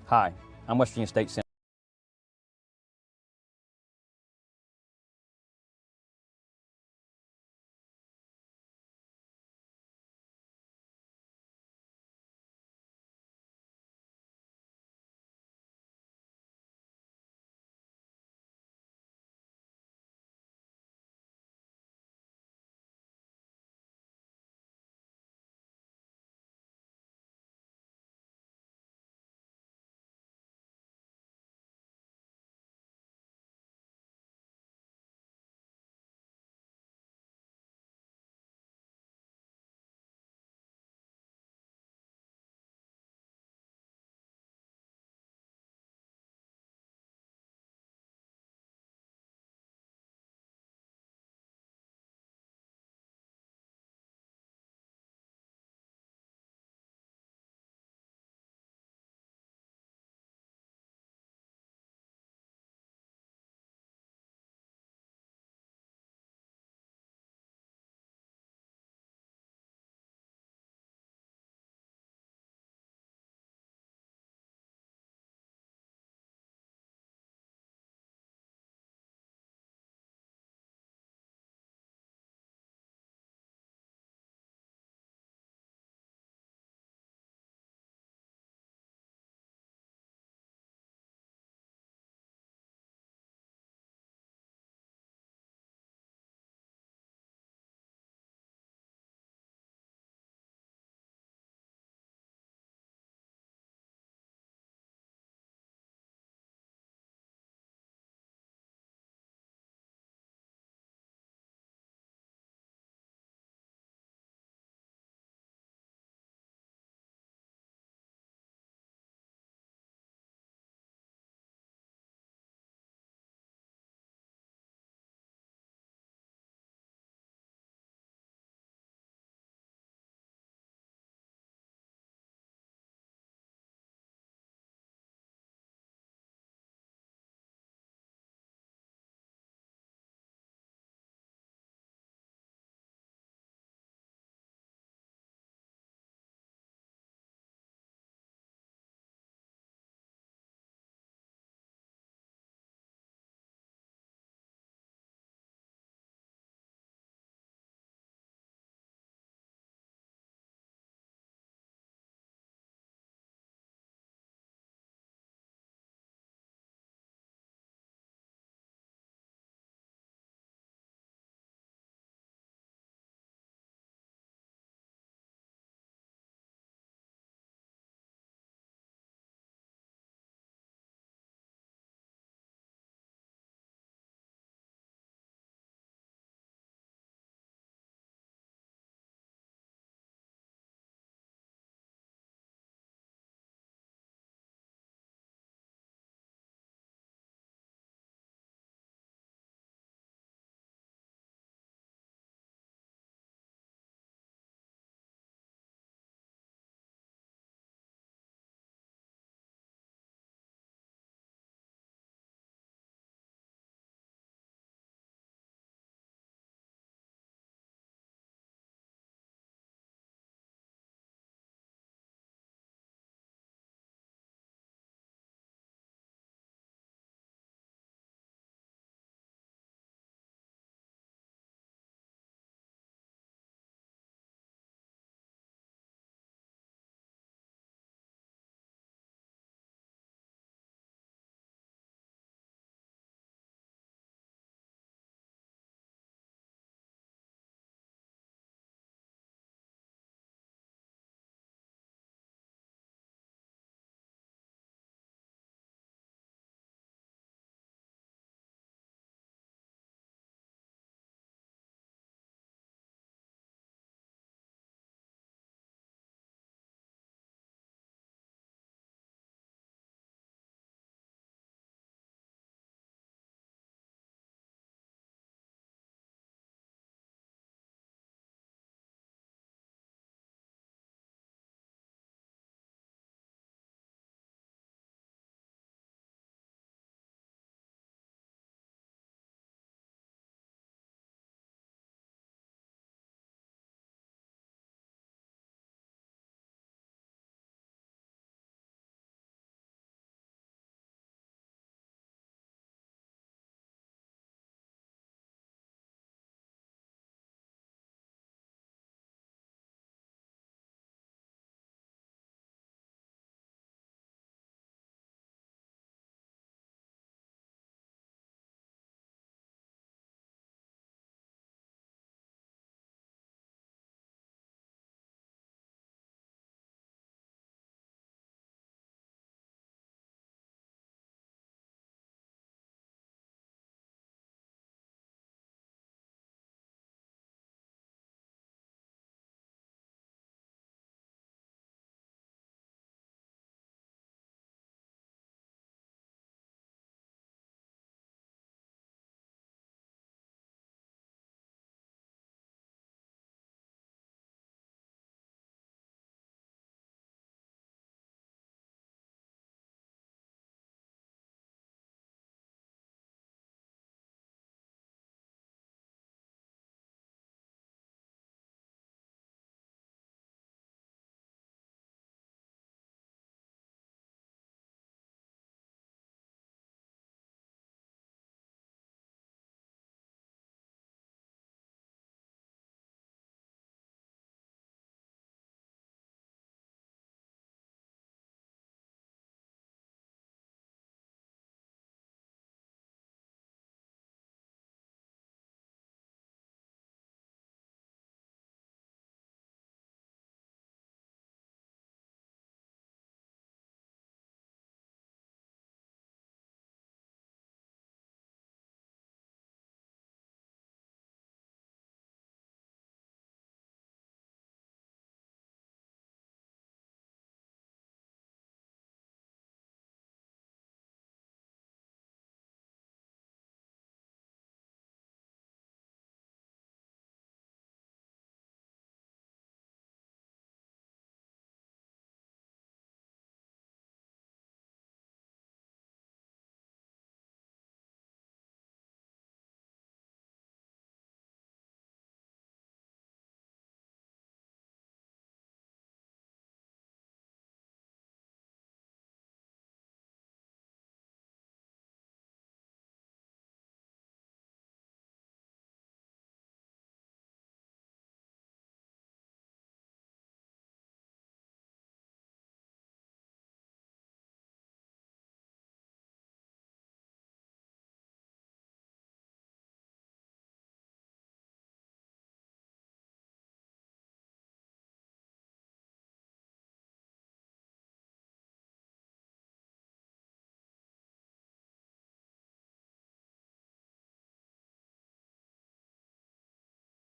Hi, I'm West Virginia State Senator.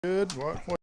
Good. What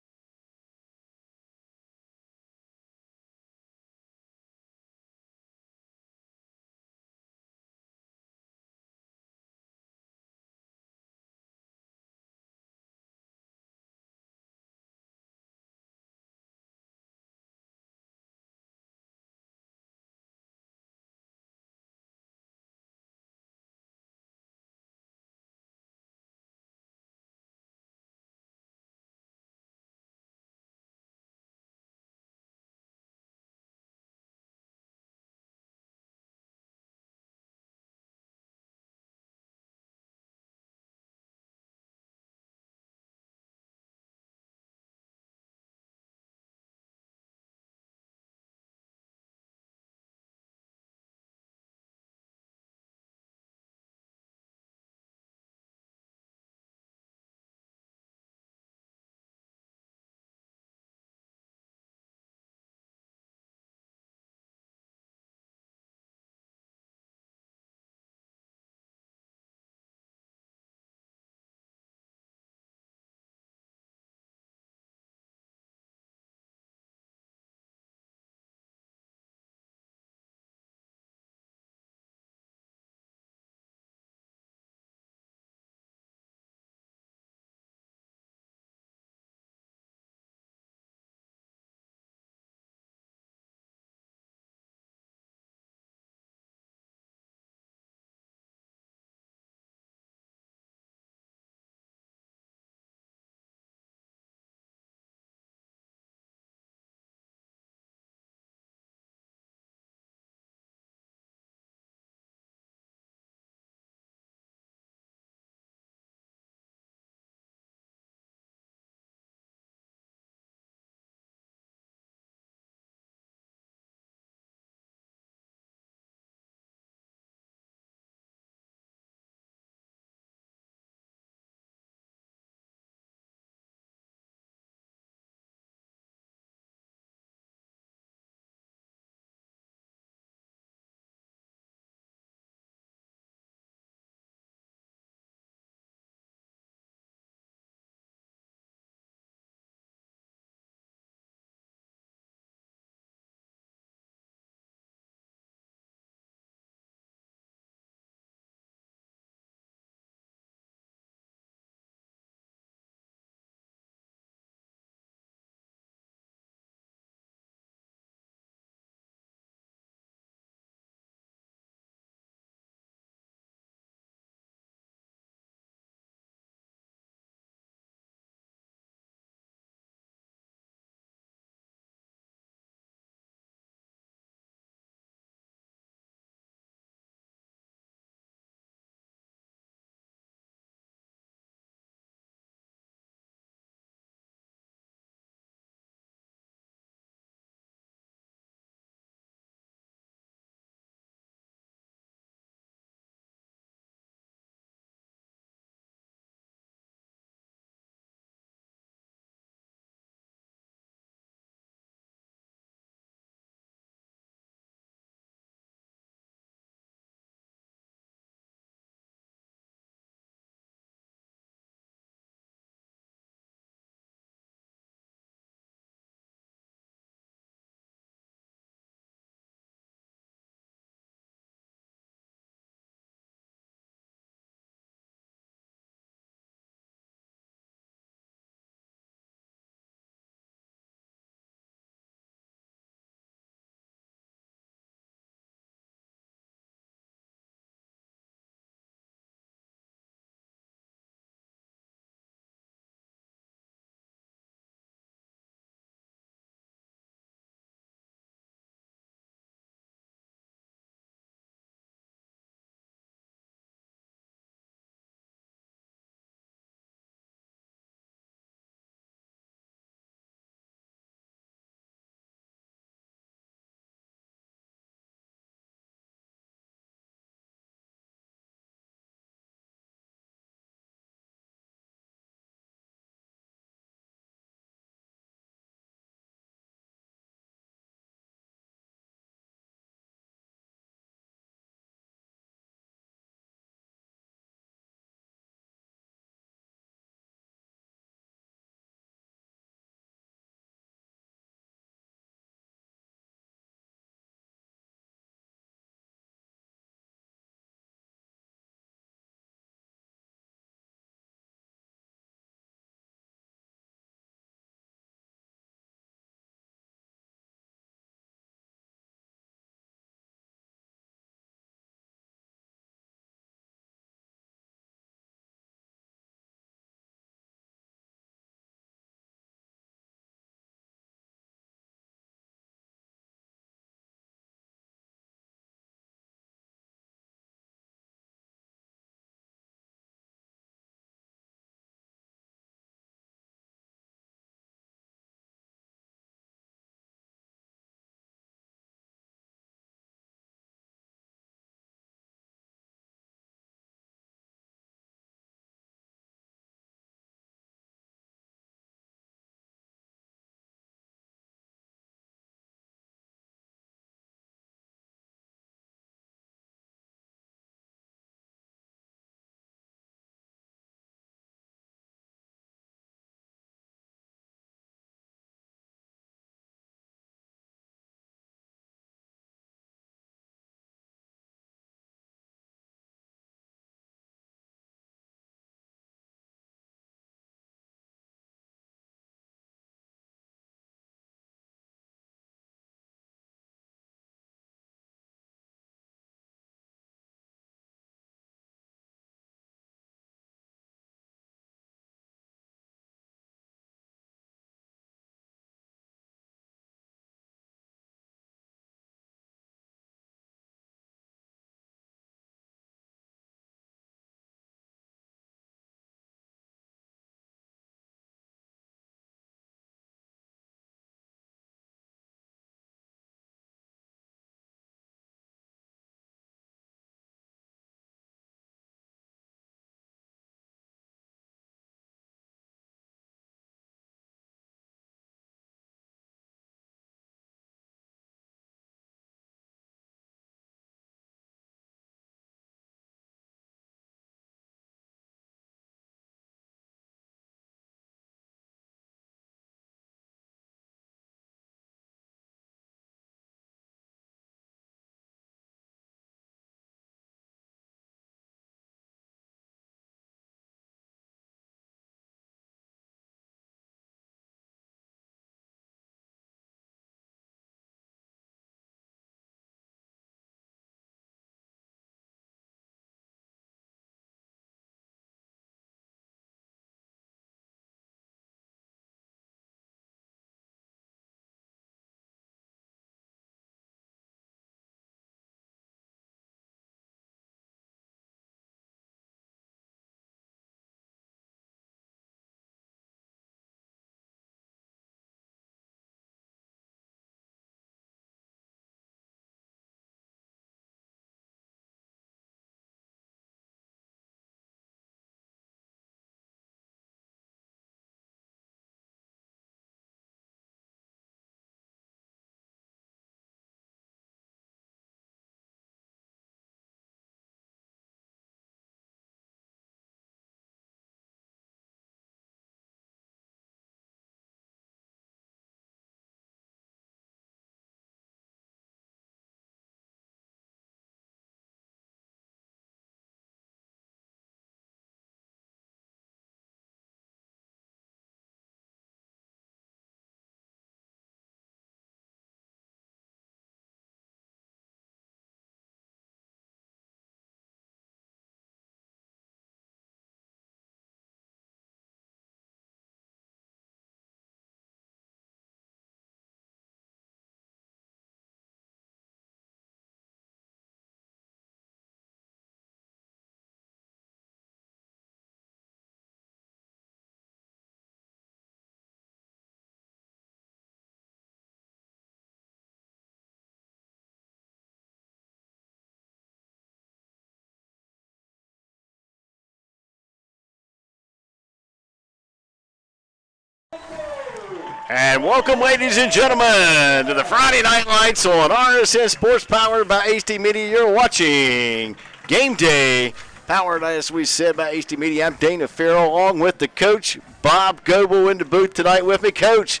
And welcome, ladies and gentlemen, to the Friday Night Lights on RSN Sports, powered by HD Media. You're watching Game Day, powered, as we said, by HD Media. I'm Dana Farrell, along with the coach, Bob Goebel, in the booth tonight with me. Coach,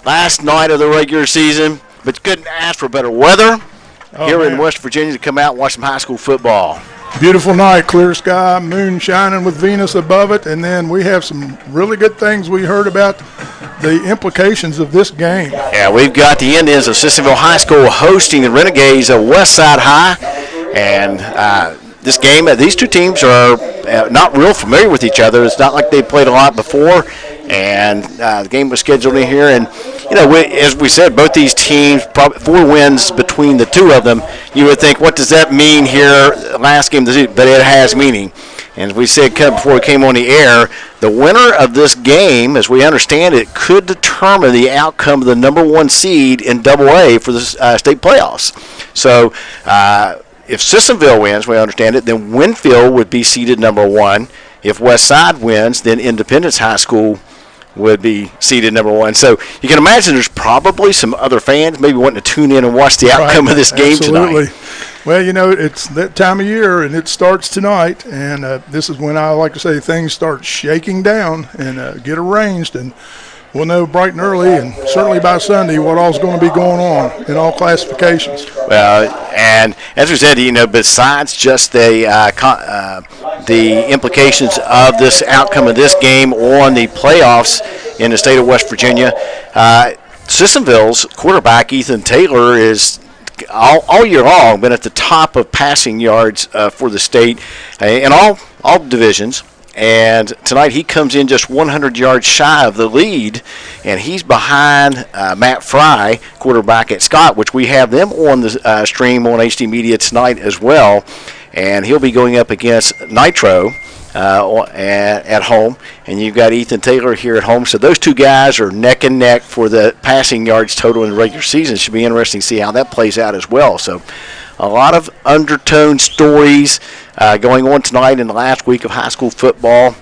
last night of the regular season, but you couldn't ask for better weather here in West Virginia to come out and watch some high school football. Beautiful night, clear sky, moon shining with Venus above it, and then we have some really good things we heard about the implications of this game. Yeah, we've got the Indians of Sissonville High School hosting the Renegades of Westside High, and this game, these two teams are not real familiar with each other. It's not like they played a lot before, and the game was scheduled in here, and you know, as we said, both these teams, probably 4 wins between the two of them. You would think, what does that mean here last game of the season? But it has meaning. And as we said before we came on the air, the winner of this game, as we understand it, could determine the outcome of the number 1 seed in AA for the state playoffs. So if Sissonville wins, we understand it, then Winfield would be seeded number 1. If Westside wins, then Independence High School would be seeded number 1. So you can imagine there's probably some other fans maybe wanting to tune in and watch the outcome of this game tonight. Well, you know, it's that time of year, and it starts tonight, and this is when I like to say things start shaking down and get arranged, and we'll know bright and early, and certainly by Sunday, what all's going to be going on in all classifications. Well, and as we said, you know, besides just the implications of this outcome of this game on the playoffs in the state of West Virginia, Sissonville's quarterback, Ethan Taylor, is all year long been at the top of passing yards for the state in all divisions. And tonight he comes in just 100 yards shy of the lead, and he's behind Matt Fry, quarterback at Scott, which we have them on the stream on HD Media tonight as well. And he'll be going up against Nitro at home, and you've got Ethan Taylor here at home. So those two guys are neck and neck for the passing yards total in the regular season. It should be interesting to see how that plays out as well. So a lot of undertone stories going on tonight in the last week of high school football.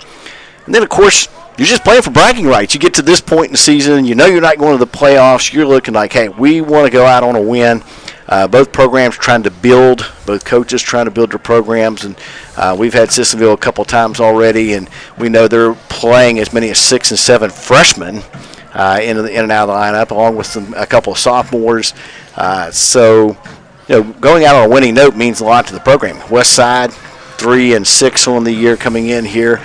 And then, of course, you're just playing for bragging rights. You get to this point in the season, you know you're not going to the playoffs. You're looking like, hey, we want to go out on a win. Both programs trying to build, both coaches trying to build their programs. And we've had Sissonville a couple times already, and we know they're playing as many as 6 and 7 freshmen in and out of the lineup, along with a couple of sophomores. So, you know, going out on a winning note means a lot to the program. West Side, 3 and 6 on the year coming in here,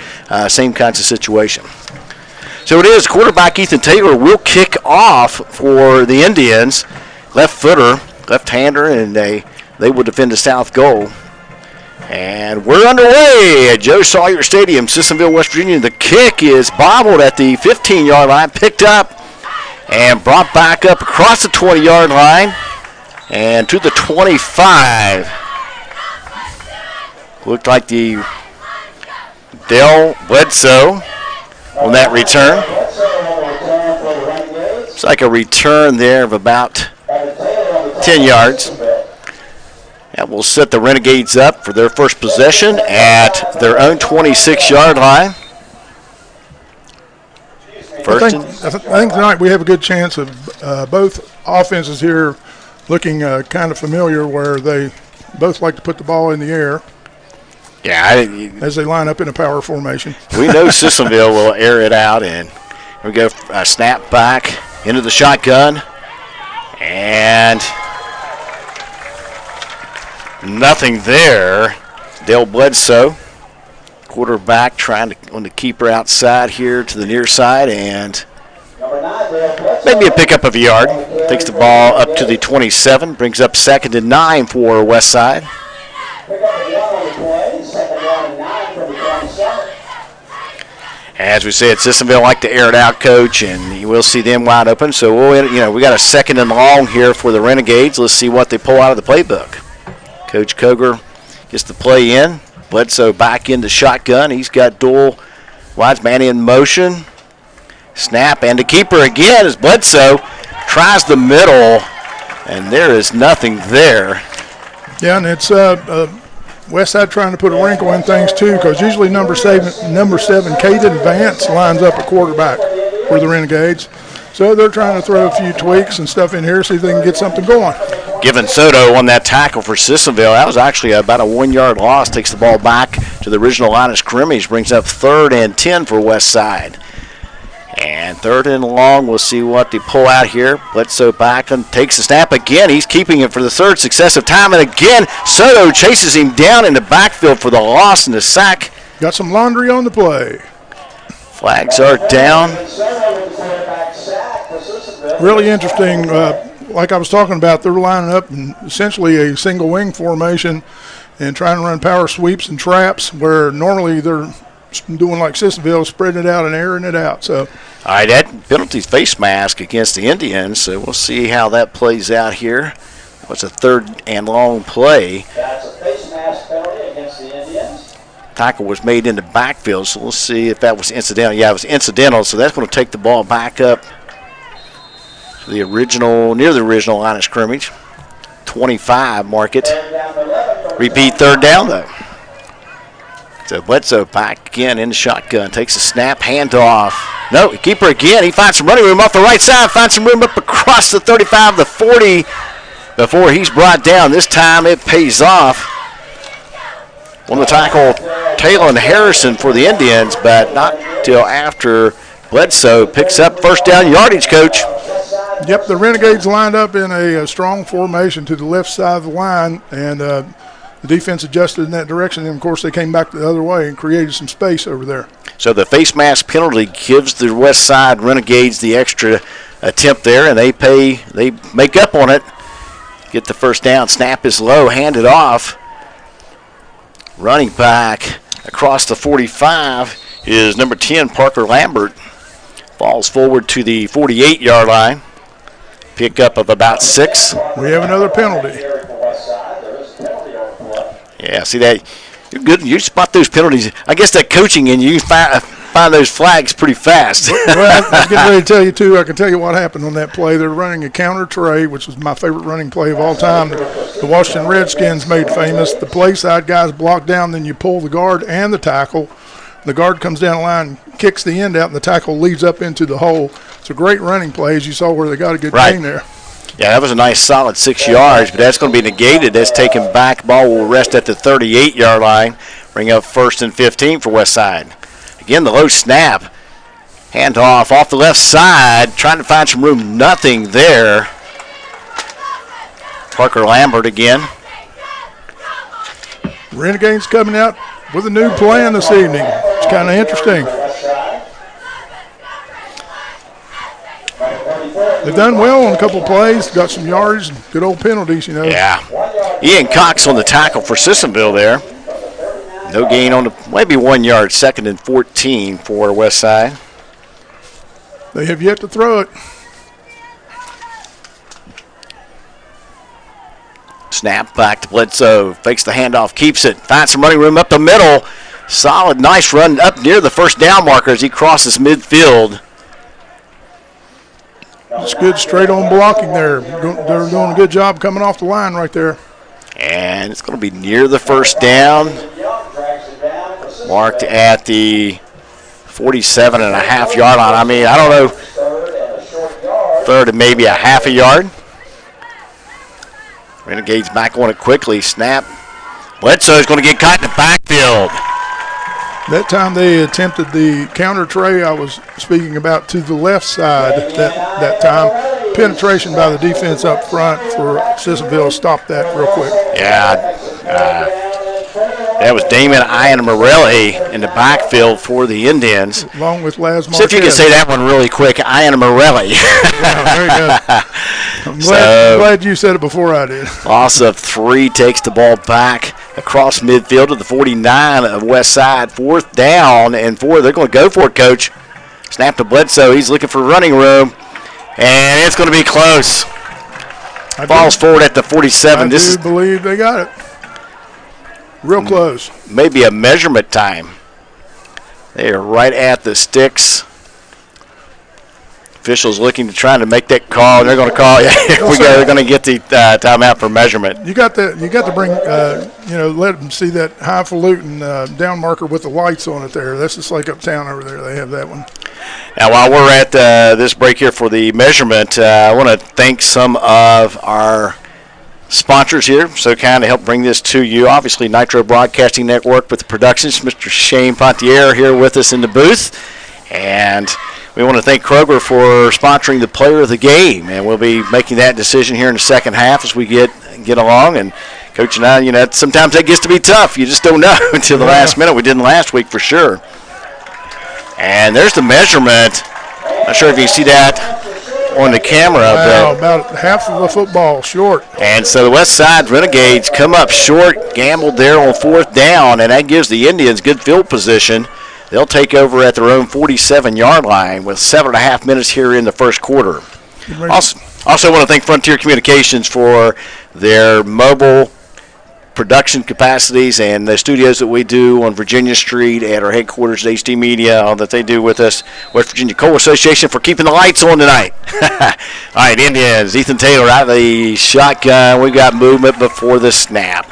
same kinds of situation. So it is quarterback Ethan Taylor will kick off for the Indians, left footer, left-hander, and they will defend the south goal. And we're underway at Joe Sawyer Stadium, Sissonville, West Virginia. The kick is bobbled at the 15-yard line, picked up and brought back up across the 20-yard line and to the 25. Looked like the Dale Bledsoe on that return. It's like a return there of about 10 yards. That will set the Renegades up for their first possession at their own 26-yard line. I think tonight we have a good chance of both offenses here looking kind of familiar, where they both like to put the ball in the air. Yeah, as they line up in a power formation. We know Sissonville will air it out, and here we go, snap back into the shotgun, and nothing there. Dale Bledsoe, quarterback, trying to on the keeper outside here to the near side, and maybe a pickup of a yard. Takes the ball up to the 27, brings up 2nd and 9 for Westside. As we said, Sissonville like to air it out, Coach, and you will see them wide open. So we got a 2nd and long here for the Renegades. Let's see what they pull out of the playbook. Coach Koger gets the play in. Bledsoe back into shotgun. He's got dual wide man in motion. Snap, and the keeper again is Bledsoe. Tries the middle, and there is nothing there. Yeah, and it's Westside trying to put a wrinkle in things too, because usually number seven, Caden Vance lines up a quarterback for the Renegades. So they're trying to throw a few tweaks and stuff in here, see if they can get something going. Given Soto on that tackle for Sissonville. That was actually about a 1-yard loss. Takes the ball back to the original line of scrimmage. Brings up 3rd and 10 for West Side. And 3rd and long. We'll see what they pull out here. Bledsoe back and takes the snap again. He's keeping it for the 3rd successive time. And again, Soto chases him down in the backfield for the loss and the sack. Got some laundry on the play. Flags are down. Really interesting. Like I was talking about, they're lining up in essentially a single wing formation and trying to run power sweeps and traps where normally they're doing like Sissonville, spreading it out and airing it out. So, all right, that penalty face mask against the Indians. So we'll see how that plays out here. What's a 3rd and long play? That's a face mask penalty against the Indians. Tackle was made in the backfield, so we'll see if that was incidental. Yeah, it was incidental, so that's going to take the ball back up to the original, near the original line of scrimmage. 25, mark it. Repeat 3rd down, though. So Bledsoe back again in the shotgun. Takes a snap, handoff. No, keeper again. He finds some running room off the right side. Finds some room up across the 35, the 40 before he's brought down. This time it pays off. On the tackle, Taylor and Harrison for the Indians, but not till after Bledsoe picks up 1st down yardage, Coach. Yep, the Renegades lined up in a strong formation to the left side of the line, and the defense adjusted in that direction. And, of course, they came back the other way and created some space over there. So the face mask penalty gives the West Side Renegades the extra attempt there, and they make up on it. Get the 1st down. Snap is low, hand it off. Running back across the 45 is number 10, Parker Lambert. Falls forward to the 48-yard line. Pickup of about 6. We have another penalty. Yeah, see that? You're good. You spot those penalties. I guess that coaching and you find those flags pretty fast. Well, I was getting ready to tell you, too. I can tell you what happened on that play. They're running a counter tray, which was my favorite running play of all time. The Washington Redskins made famous. The play side guys block down, then you pull the guard and the tackle. The guard comes down the line, kicks the end out, and the tackle leads up into the hole. It's a great running play, as you saw where they got a good gain there. Yeah, that was a nice solid 6 yards, but that's going to be negated. That's taken back. Ball will rest at the 38-yard line. Bring up 1st and 15 for West Side. Again, the low snap. Handoff off the left side. Trying to find some room. Nothing there. Parker Lambert again. Renegades coming out with a new plan this evening. It's kind of interesting. They've done well on a couple of plays, got some yards, good old penalties, you know. Yeah. Ian Cox on the tackle for Sissonville there. No gain on the, maybe 1 yard, 2nd and 14 for West Side. They have yet to throw it. Snap back to Bledsoe, fakes the handoff, keeps it, finds some running room up the middle. Solid, nice run up near the 1st down marker as he crosses midfield. It's good straight on blocking there. They're doing a good job coming off the line right there. And it's going to be near the 1st down. Marked at the 47.5 yard line. I mean, I don't know, 3rd and maybe a half a yard. Renegades back on it quickly. Snap. Bledsoe's going to get caught in the backfield. That time they attempted the counter tray I was speaking about to the left side that time. Penetration by the defense up front for Sissonville stopped that real quick. Yeah. That was Damon Morelli in the backfield for the Indians. Along with Laz Marquez. See if you can say that one really quick. Morelli. Yeah, very good. I'm glad you said it before I did. Loss of 3 takes the ball back across midfield to the 49 of West Side. 4th down and 4. They're going to go for it, Coach. Snap to Bledsoe. He's looking for running room. And it's going to be close. Falls forward at the 47. I do believe they got it. Real close. Maybe a measurement time. They are right at the sticks. Officials looking to try to make that call. They're going to call. Yeah, they're going to get the timeout for measurement. You got to bring, let them see that highfalutin down marker with the lights on it there. That's just like uptown over there. They have that one. Now, while we're at this break here for the measurement, I want to thank some of our sponsors here, so kind to help bring this to you. Obviously, Nitro Broadcasting Network with the productions. Mr. Shane Pontier here with us in the booth. And we want to thank Kroger for sponsoring the player of the game. And we'll be making that decision here in the second half as we get along. And Coach and I, sometimes that gets to be tough. You just don't know until the last minute. We didn't last week for sure. And there's the measurement. Not sure if you see that on the camera. Wow, about half of the football short. And so the West Side Renegades come up short, gambled there on fourth down, and that gives the Indians good field position. They'll take over at their own 47-yard line with 7.5 minutes here in the first quarter. Also want to thank Frontier Communications for their mobile production capacities and the studios that we do on Virginia Street at our headquarters at HD Media, all that they do with us. West Virginia Coal Association for keeping the lights on tonight. All right, Indians, Ethan Taylor out of the shotgun. We got movement before the snap.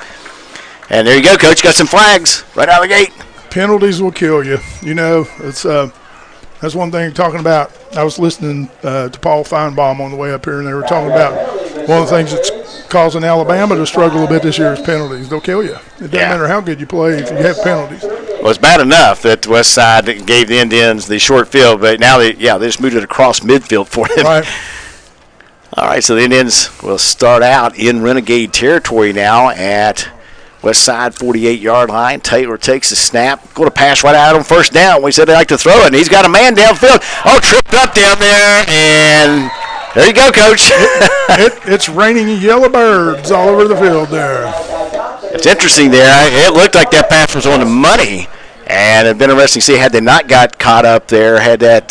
And there you go, Coach. Got some flags right out of the gate. Penalties will kill you. It's that's one thing talking about. I was listening to Paul Feinbaum on the way up here, and they were talking about one of the things that's causing Alabama to struggle a bit this year is penalties. They'll kill you. It doesn't matter how good you play if you have penalties. Well, it's bad enough that West Side gave the Indians the short field, but now they just moved it across midfield for them. Right. All right, so the Indians will start out in Renegade territory now at West Side 48-yard line. Taylor takes the snap. Going to pass right out on first down. We said they like to throw it, and he's got a man downfield. Oh, tripped up down there, and there you go, Coach. It's raining yellow birds all over the field there. It's interesting there. It looked like that pass was on the money, and it'd been interesting to see had they not got caught up there, had that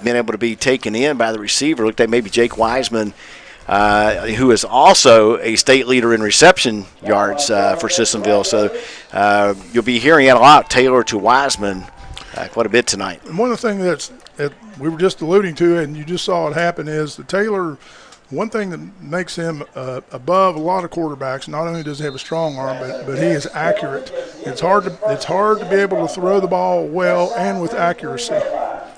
been able to be taken in by the receiver. Looked like maybe Jake Wiseman, who is also a state leader in reception yards for Sissonville. So you'll be hearing it a lot, Taylor to Wiseman, quite a bit tonight. And one of the things that we were just alluding to, and you just saw it happen, is the Taylor, one thing that makes him above a lot of quarterbacks, not only does he have a strong arm, but he is accurate. It's hard to be able to throw the ball well and with accuracy.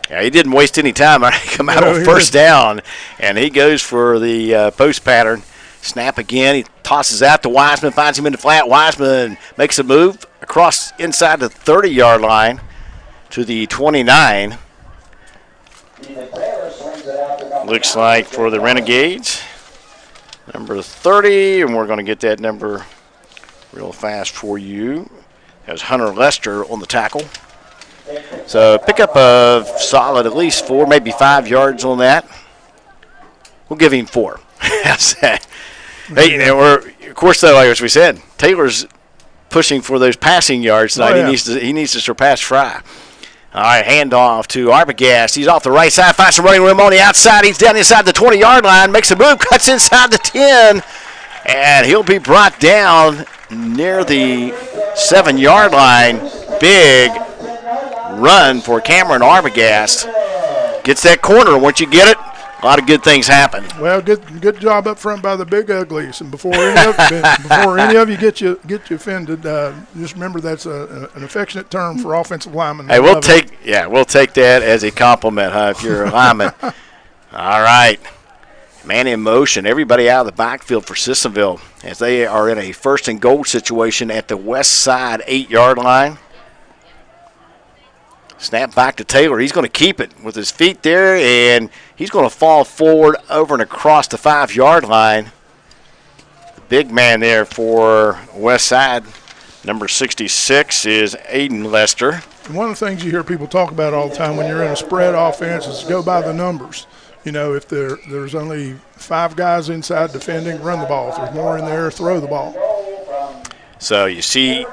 Yeah, he didn't waste any time. He come out on first down, and he goes for the post pattern. Snap again. He tosses out to Wiseman, finds him in the flat. Wiseman makes a move across inside the 30-yard line to the 29. Looks like for the Renegades, number 30, and we're going to get that number real fast for you. That's Hunter Lester on the tackle. So pickup of solid at least 4, maybe 5 yards on that. We'll give him 4. How's that? Hey, of course, though, as we said, Taylor's pushing for those passing yards tonight. Oh, yeah. He needs to surpass Fry. All right, handoff to Arbogast. He's off the right side, finds some running room on the outside. He's down inside the 20-yard line, makes a move, cuts inside the 10, and he'll be brought down near the 7-yard line. Big run for Cameron Arbogast. Gets that corner. Once you get it, a lot of good things happen. Well, good job up front by the big uglies. And before any of you get you offended, just remember that's an affectionate term for offensive linemen. Hey, we'll take that as a compliment, if you're a lineman. All right, man in motion. Everybody out of the backfield for Sissonville as they are in a first and goal situation at the west side 8-yard line. Snap back to Taylor. He's going to keep it with his feet there, and he's going to fall forward over and across the 5-yard line. The big man there for West Side, number 66, is Aiden Lester. And one of the things you hear people talk about all the time when you're in a spread offense is go by the numbers. If there's only 5 guys inside defending, run the ball. If there's more in there, throw the ball. So you see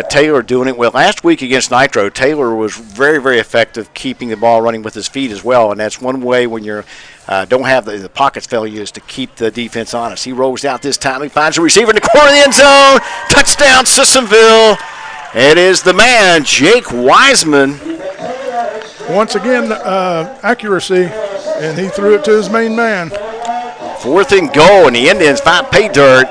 Taylor doing it well. Last week against Nitro, Taylor was very, very effective keeping the ball running with his feet as well, and that's one way when you don't have the pockets failure is to keep the defense honest. He rolls out this time. He finds a receiver in the corner of the end zone. Touchdown, Sissonville. It is the man, Jake Wiseman. Once again, accuracy, and he threw it to his main man. 4th and goal, and the Indians find pay dirt.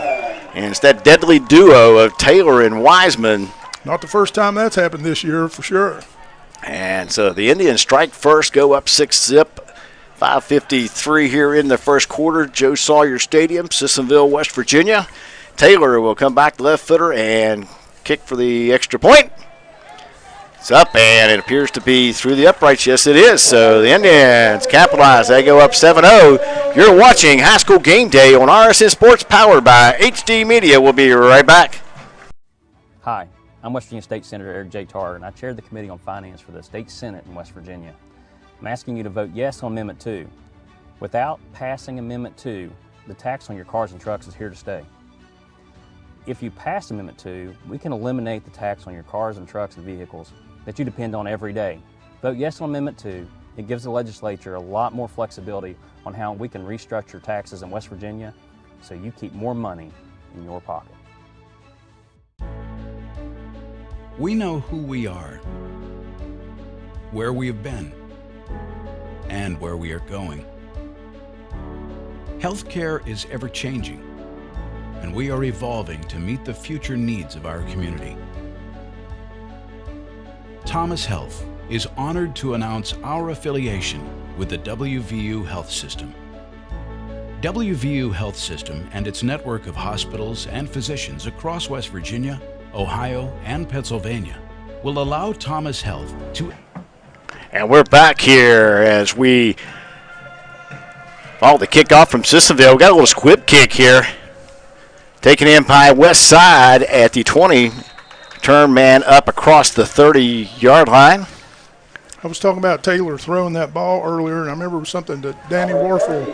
And it's that deadly duo of Taylor and Wiseman. Not the first time that's happened this year, for sure. And so the Indians strike first, go up 6-zip. 5:53 here in the first quarter. Joe Sawyer Stadium, Sissonville, West Virginia. Taylor will come back left footer and kick for the extra point. It's up, and it appears to be through the uprights. Yes, it is. So the Indians capitalize. They go up 7-0. You're watching High School Game Day on RSN Sports, powered by HD Media. We'll be right back. Hi, I'm West Virginia State Senator Eric J. Tarr, and I chair the Committee on Finance for the State Senate in West Virginia. I'm asking you to vote yes on Amendment 2. Without passing Amendment 2, the tax on your cars and trucks is here to stay. If you pass Amendment 2, we can eliminate the tax on your cars and trucks and vehicles that you depend on every day. Vote yes on Amendment 2. It gives the legislature a lot more flexibility on how we can restructure taxes in West Virginia so you keep more money in your pocket. We know who we are, where we have been, and where we are going. Healthcare is ever-changing, and we are evolving to meet the future needs of our community. Thomas Health is honored to announce our affiliation with the WVU Health System. WVU Health System and its network of hospitals and physicians across West Virginia, Ohio, and Pennsylvania will allow Thomas Health to... And we're back here as we follow the kickoff from Sissonville. We got a little squib kick here. Taken in by West Side at the 20. Turn man up across the 30-yard line. I was talking about Taylor throwing that ball earlier, and I remember something that Danny Warfel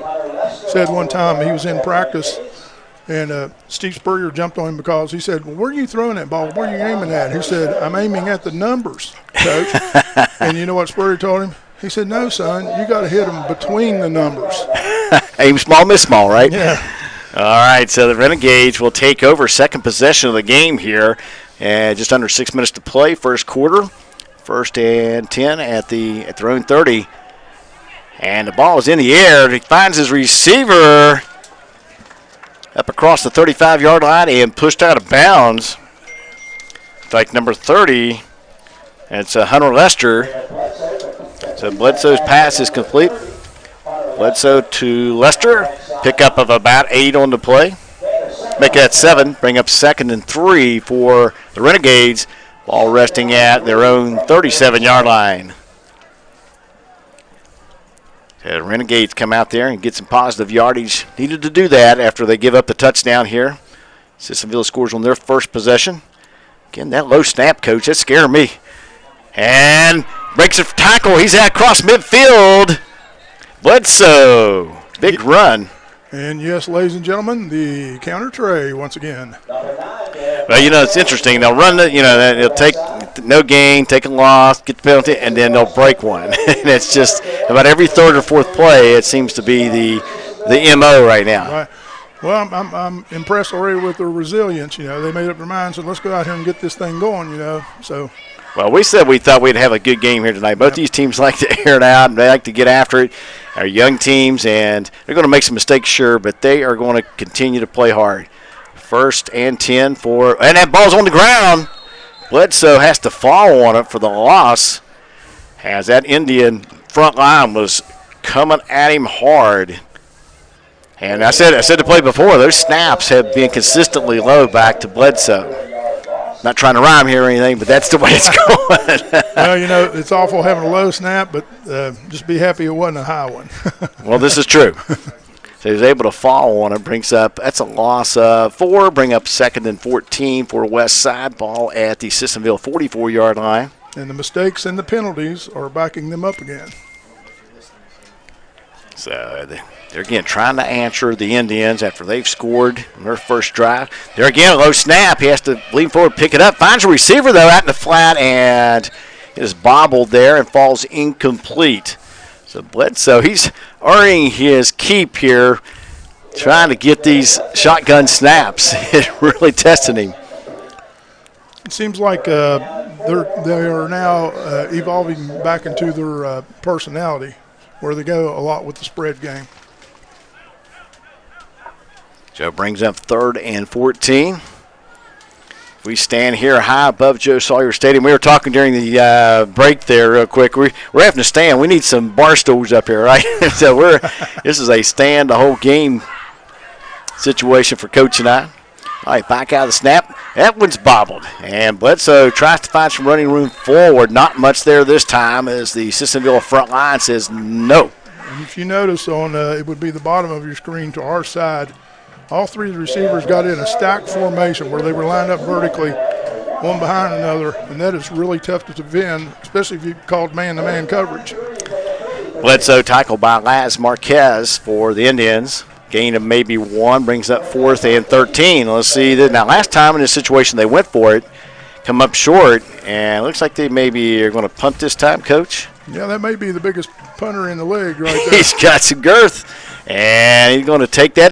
said one time. He was in practice, and Steve Spurrier jumped on him because he said, well, where are you throwing that ball? Where are you aiming at? He said, I'm aiming at the numbers, Coach. And you know what Spurrier told him? He said, no, son, you got to hit them between the numbers. Aim small, miss small, right? Yeah. All right, so the Renegades will take over second possession of the game here. And just under 6 minutes to play, first quarter. 1st and 10 at their own 30. And the ball is in the air. He finds his receiver up across the 35-yard line and pushed out of bounds. In fact, number 30, it's Hunter Lester. So Bledsoe's pass is complete. Bledsoe to Lester. Pickup of about 8 on the play. Make that 7. Bring up 2nd and 3 for the Renegades. Ball resting at their own 37-yard line. So the Renegades come out there and get some positive yardage. Needed to do that after they give up the touchdown here. Sissonville scores on their first possession. Again, that low snap, Coach, that's scaring me. And breaks a tackle. He's at across midfield. Bledsoe. Big run. And yes, ladies and gentlemen, the counter tray once again. Well, you know, it's interesting. They'll run the, they'll take no gain, take a loss, get the penalty, and then they'll break one. And it's just about every third or fourth play, it seems to be the MO right now. Right. Well, I'm impressed already with their resilience. They made up their minds, so let's go out here and get this thing going, So. Well, we said we thought we'd have a good game here tonight. Both these teams like to air it out, and they like to get after it. They're young teams, and they're going to make some mistakes, sure, but they are going to continue to play hard. 1st and 10 and that ball's on the ground. Bledsoe has to fall on it for the loss, as that Indian front line was coming at him hard. And I said the play before, those snaps have been consistently low back to Bledsoe. Not trying to rhyme here or anything, but that's the way it's going. Well, it's awful having a low snap, but just be happy it wasn't a high one. Well, this is true. So he was able to fall on it. That's a loss of 4. Bring up 2nd and 14 for West Side. Ball at the Sissonville 44-yard line. And the mistakes and the penalties are backing them up again. So they're again trying to answer the Indians after they've scored on their first drive. There again, a low snap. He has to lean forward, pick it up. Finds a receiver, though, out in the flat, and it is bobbled there and falls incomplete. So Bledsoe, he's earning his keep here, trying to get these shotgun snaps. It's really testing him. It seems like they are now evolving back into their personality, where they go a lot with the spread game. Joe brings up 3rd and 14. If We stand here high above Joe Sawyer Stadium. We were talking during the break there real quick. We're having to stand. We need some bar stools up here, right? So this is a stand the whole game situation for Coach and I. All right, back out of the snap. That one's bobbled. And Bledsoe tries to find some running room forward. Not much there this time as the Sissonville front line says no. And if you notice on it would be the bottom of your screen to our side, all three of the receivers got in a stack formation where they were lined up vertically, one behind another, and that is really tough to defend, especially if you called man-to-man coverage. Bledsoe tackled by Laz Marquez for the Indians. Gain of maybe 1, brings up 4th and 13. Let's see. Now, last time in this situation they went for it, come up short, and it looks like they maybe are going to punt this time, Coach. Yeah, that may be the biggest punter in the league right there. He's got some girth, and he's going to take that